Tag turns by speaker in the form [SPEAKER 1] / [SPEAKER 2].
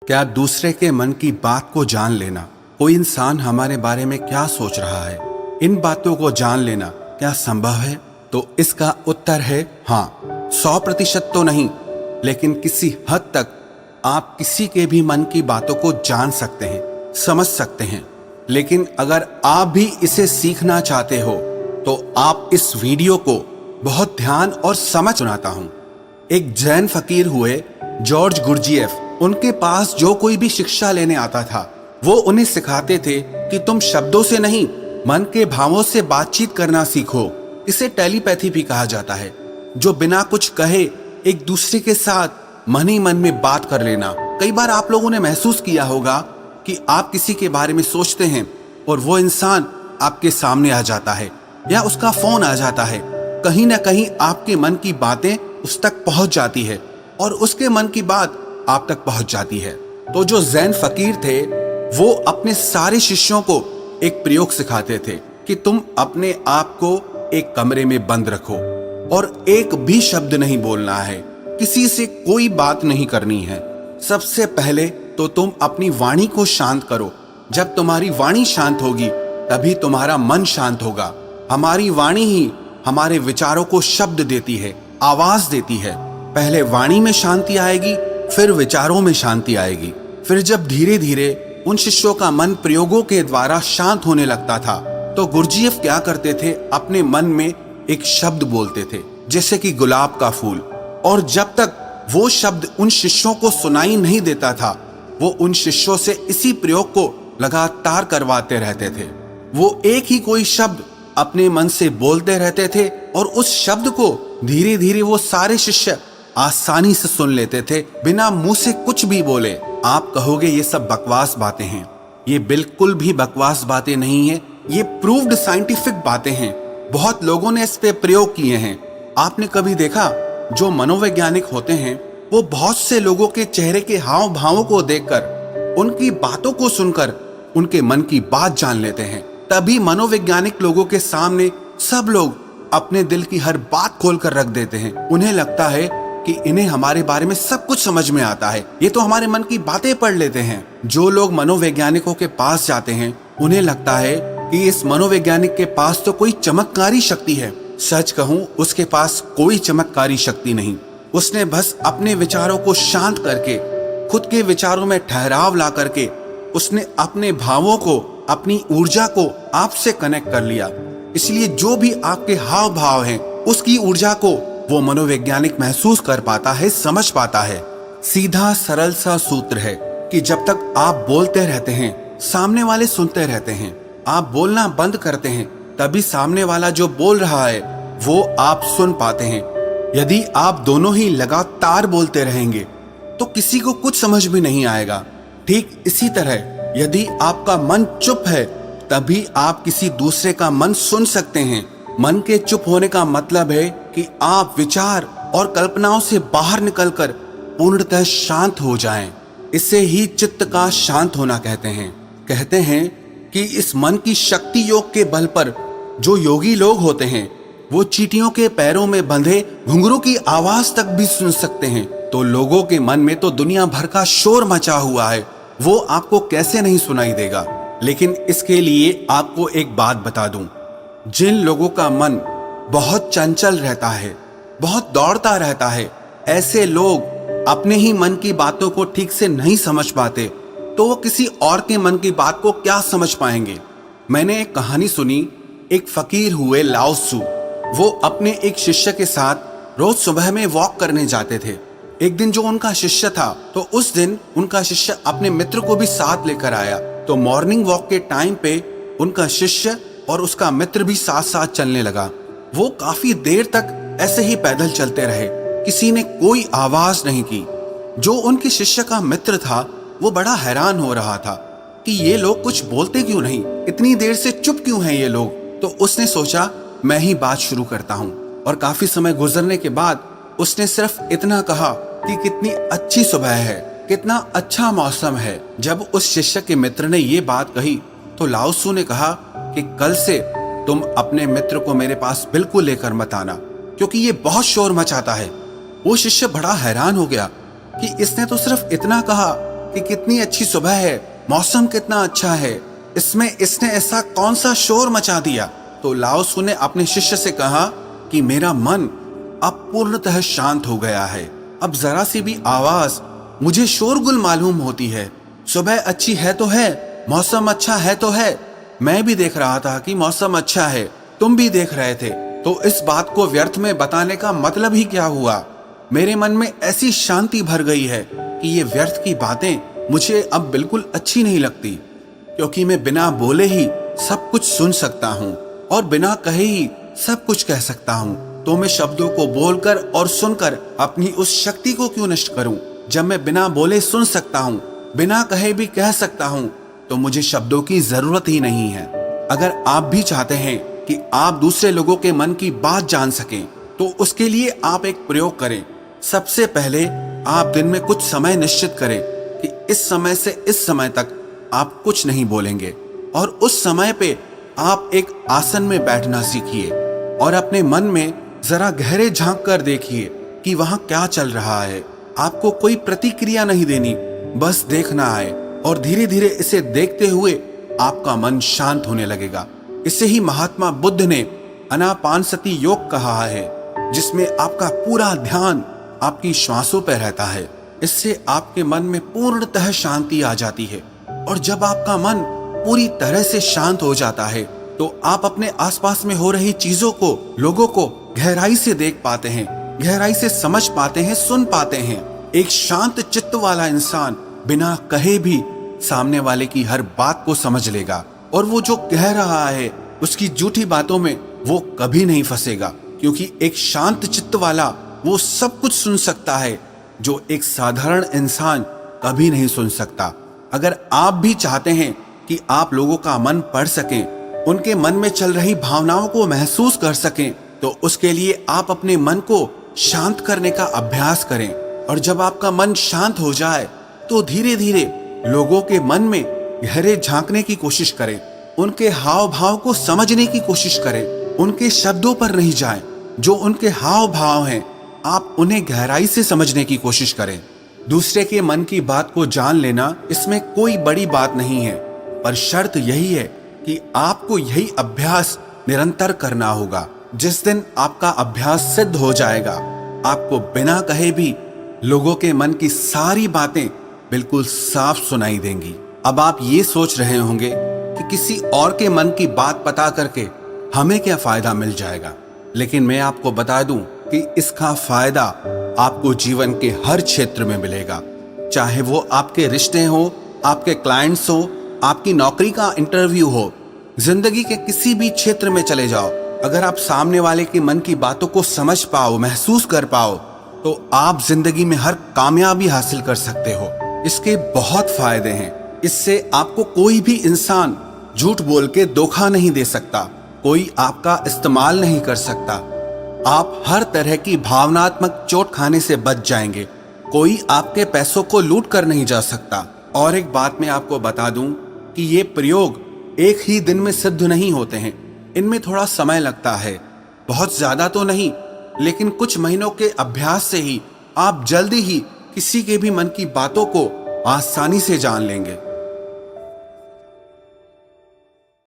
[SPEAKER 1] क्या दूसरे के मन की बात को जान लेना, कोई इंसान हमारे बारे में क्या सोच रहा है, इन बातों को जान लेना क्या संभव है? तो इसका उत्तर है हाँ। 100% तो नहीं, लेकिन किसी हद तक आप किसी के भी मन की बातों को जान सकते हैं, समझ सकते हैं। लेकिन अगर आप भी इसे सीखना चाहते हो तो आप इस वीडियो को बहुत ध्यान और समझ सुनाता हूं। एक जैन फकीर हुए जॉर्ज गुरजिएफ, उनके पास जो कोई भी शिक्षा लेने आता था वो उन्हें सिखाते थे कि तुम शब्दों से नहीं, मन के भावों से बातचीत करना सीखो। इसे टेलीपैथी भी कहा जाता है, जो बिना कुछ कहे एक दूसरे के साथ मन ही मन में बात कर लेना। कई बार आप लोगों ने महसूस किया होगा कि आप किसी के बारे में सोचते हैं और वो इंसान आपके सामने आ जाता है या उसका फोन आ जाता है। कहीं ना कहीं आपके मन की बातें उस तक पहुंच जाती है और उसके मन की बात आप तक पहुंच जाती है। तो जो जैन फकीर थे वो अपने सारे शिष्यों को एक प्रयोग सिखाते थे कि तुम अपने आप को एक कमरे में बंद रखो और एक भी शब्द नहीं बोलना है, किसी से कोई बात नहीं करनी है। सबसे पहले तो तुम अपनी वाणी को शांत करो। जब तुम्हारी वाणी शांत होगी तभी तुम्हारा मन शांत होगा। हमारी वाणी ही हमारे विचारों को शब्द देती है, आवाज देती है। पहले वाणी में शांति आएगी, फिर विचारों में शांति आएगी। फिर जब धीरे धीरे उन शिष्यों का मन प्रयोगों के द्वारा शांत होने लगता था तो गुरजिएफ क्या करते थे, अपने मन में एक शब्द बोलते थे, जैसे कि गुलाब का फूल। और जब तक वो शब्द उन शिष्यों को सुनाई नहीं देता था वो उन शिष्यों से इसी प्रयोग को लगातार करवाते रहते थे। वो एक ही कोई शब्द अपने मन से बोलते रहते थे और उस शब्द को धीरे धीरे वो सारे शिष्य आसानी से सुन लेते थे, बिना मुंह से कुछ भी बोले। आप कहोगे ये सब बकवास बातें हैं। ये बिल्कुल भी बकवास बातें नहीं है, ये प्रूव्ड साइंटिफिक बातें हैं। बहुत लोगों ने इस पे प्रयोग किए हैं। आपने कभी देखा, जो मनोवैज्ञानिक होते हैं वो बहुत से लोगों के चेहरे के हाव भावों को देखकर, उनकी बातों को सुनकर उनके मन की बात जान लेते हैं। तभी मनोवैज्ञानिक लोगों के सामने सब लोग अपने दिल की हर बात खोल कर रख देते हैं। उन्हें लगता है कि इन्हें हमारे बारे में सब कुछ समझ में आता है, ये तो हमारे मन की बातें पढ़ लेते हैं। जो लोग मनोवैज्ञानिकों के पास जाते हैं उन्हें लगता है कि इस मनोवैज्ञानिक के पास तो कोई चमत्कारी शक्ति है। सच कहूं, उसके पास कोई चमत्कारी शक्ति नहीं। उसने बस अपने विचारों को शांत करके, खुद के विचारों में ठहराव ला करके, उसने अपने भावों को, अपनी ऊर्जा को आपसे कनेक्ट कर लिया। इसलिए जो भी आपके हाव भाव हैं उसकी ऊर्जा को वो मनोवैज्ञानिक महसूस कर पाता है, समझ पाता है। सीधा सरल सा सूत्र है कि जब तक आप बोलते रहते हैं सामने वाले सुनते रहते हैं। आप बोलना बंद करते हैं तभी सामने वाला जो बोल रहा है वो आप सुन पाते हैं। यदि आप दोनों ही लगातार बोलते रहेंगे तो किसी को कुछ समझ भी नहीं आएगा। ठीक इसी तरह यदि आपका मन चुप है तभी आप किसी दूसरे का मन सुन सकते हैं। मन के चुप होने का मतलब है कि आप विचार और कल्पनाओं से बाहर निकलकर पूर्णतः शांत हो जाएं। इसे ही चित्त का शांत होना कहते हैं। कहते हैं कि इस मन की शक्ति योग के बल पर जो योगी लोग होते हैं वो चींटियों के पैरों में बंधे घुंघरू की आवाज तक भी सुन सकते हैं। तो लोगों के मन में तो दुनिया भर का शोर मचा हुआ है, वो आपको कैसे नहीं सुनाई देगा। लेकिन इसके लिए आपको एक बात बता दूं, जिन लोगों का मन बहुत चंचल रहता है, बहुत दौड़ता रहता है, ऐसे लोग अपने ही मन की बातों को ठीक से नहीं समझ पाते तो वो किसी और के मन की बात को क्या समझ पाएंगे। मैंने एक कहानी सुनी। एक फकीर हुए लाओ त्सु, वो अपने एक शिष्य के साथ रोज सुबह में वॉक करने जाते थे। एक दिन जो उनका शिष्य था तो उस दिन उनका शिष्य अपने मित्र को भी साथ लेकर आया। तो मॉर्निंग वॉक के टाइम पे उनका शिष्य और उसका मित्र भी साथ साथ चलने लगा। वो काफी देर तक ऐसे ही पैदल चलते रहे, किसी ने कोई आवाज नहीं की। जो उनके शिष्य का मित्र था वो बड़ा हैरान हो रहा था कि ये लोग कुछ बोलते क्यों नहीं, इतनी देर से चुप क्यों हैं ये लोग। तो उसने सोचा मैं ही बात शुरू करता हूँ। और काफी समय गुजरने के बाद उसने सिर्फ इतना कहा कि कितनी अच्छी सुबह है, कितना अच्छा मौसम है। जब उस शिष्य के मित्र ने ये बात कही तो लाओ त्सु ने कहा कि कल से तुम अपने मित्र को मेरे पास बिल्कुल लेकर मत आना, क्योंकि ये बहुत शोर मचाता है। वो शिष्य बड़ा हैरान हो गया कि इसने तो सिर्फ इतना कहा कि कितनी अच्छी सुबह है, मौसम कितना अच्छा है, इसमें इसने ऐसा कौन सा शोर मचा दिया। तो लाओ त्सु ने अपने शिष्य से कहा कि मेरा मन अब पूर्णतः शांत हो गया है। अब जरा सी भी आवाज मुझे शोरगुल मालूम होती है। सुबह अच्छी है तो है, मौसम अच्छा है तो है, मैं भी देख रहा था कि मौसम अच्छा है, तुम भी देख रहे थे, तो इस बात को व्यर्थ में बताने का मतलब ही क्या हुआ। मेरे मन में ऐसी शांति भर गई है कि ये व्यर्थ की बातें मुझे अब बिल्कुल अच्छी नहीं लगती, क्योंकि मैं बिना बोले ही सब कुछ सुन सकता हूँ और बिना कहे ही सब कुछ कह सकता हूँ। तो मैं शब्दों को बोलकर और सुनकर अपनी उस शक्ति को क्यों नष्ट करूं। जब मैं बिना बोले सुन सकता हूँ, बिना कहे भी कह सकता हूँ, तो मुझे शब्दों की जरूरत ही नहीं है। अगर आप भी चाहते हैं कि आप दूसरे लोगों के मन की बात जान सकें, तो उसके लिए आप एक प्रयोग करें। सबसे पहले आप दिन में कुछ समय निश्चित करें कि इस समय से इस समय तक आप कुछ नहीं बोलेंगे, और उस समय पे आप एक आसन में बैठना सीखिए और अपने मन में जरा गहरे झांक कर देखिए कि वहां क्या चल रहा है। आपको कोई प्रतिक्रिया नहीं देनी, बस देखना है, और धीरे धीरे इसे देखते हुए आपका मन शांत होने लगेगा। इसे ही महात्मा बुद्ध ने आनापानसति योग कहा है, जिसमें आपका पूरा ध्यान आपकी श्वासों पर रहता है। इससे आपके मन में पूर्णतः शांति आ जाती है, और जब आपका मन पूरी तरह से शांत हो जाता है, तो आप अपने आसपास में हो रही चीजों को, लोगों को गहराई से देख पाते हैं, गहराई से समझ पाते हैं, सुन पाते हैं। एक शांत चित्त वाला इंसान बिना कहे भी सामने वाले की हर बात को समझ लेगा, और वो जो कह रहा है उसकी झूठी बातों में वो कभी नहीं फंसेगा, क्योंकि एक शांत चित्त वाला वो सब कुछ सुन सकता है जो एक साधारण इंसान कभी नहीं सुन सकता। अगर आप भी चाहते हैं कि आप लोगों का मन पढ़ सकें, उनके मन में चल रही भावनाओं को महसूस कर सकें, तो उसके लिए आप अपने मन को शांत करने का अभ्यास करें। और जब आपका मन शांत हो जाए, तो धीरे धीरे लोगों के मन में गहरे झांकने की कोशिश करें, उनके हाव भाव को समझने की कोशिश करें। उनके शब्दों पर नहीं जाएं, जो उनके हाव भाव हैं आप उन्हें गहराई से समझने की कोशिश करें। दूसरे के मन की बात को जान लेना, इसमें कोई बड़ी बात नहीं है, पर शर्त यही है कि आपको यही अभ्यास निरंतर करना होगा। जिस दिन आपका अभ्यास सिद्ध हो जाएगा, आपको बिना कहे भी लोगों के मन की सारी बातें बिल्कुल साफ सुनाई देंगी। अब आप ये सोच रहे होंगे कि किसी और के मन की बात पता करके हमें क्या फायदा मिल जाएगा, लेकिन मैं आपको बता दूं कि इसका फायदा आपको जीवन के हर क्षेत्र में मिलेगा। चाहे वो आपके रिश्ते हो, आपके क्लाइंट्स हो, आपकी नौकरी का इंटरव्यू हो, जिंदगी के किसी भी क्षेत्र में चले जाओ, अगर आप सामने वाले के मन की बातों को समझ पाओ, महसूस कर पाओ, तो आप जिंदगी में हर कामयाबी हासिल कर सकते हो। इसके बहुत फायदे हैं। इससे आपको कोई भी इंसान झूठ बोल के धोखा नहीं दे सकता, कोई आपका इस्तेमाल नहीं कर सकता, आप हर तरह की भावनात्मक चोट खाने से बच जाएंगे, कोई आपके पैसों को लूट कर नहीं जा सकता। और एक बात मैं आपको बता दूं कि ये प्रयोग एक ही दिन में सिद्ध नहीं होते हैं, इनमें थोड़ा समय लगता है, बहुत ज्यादा तो नहीं, लेकिन कुछ महीनों के अभ्यास से ही आप जल्दी ही किसी के भी मन की बातों को आसानी से जान लेंगे।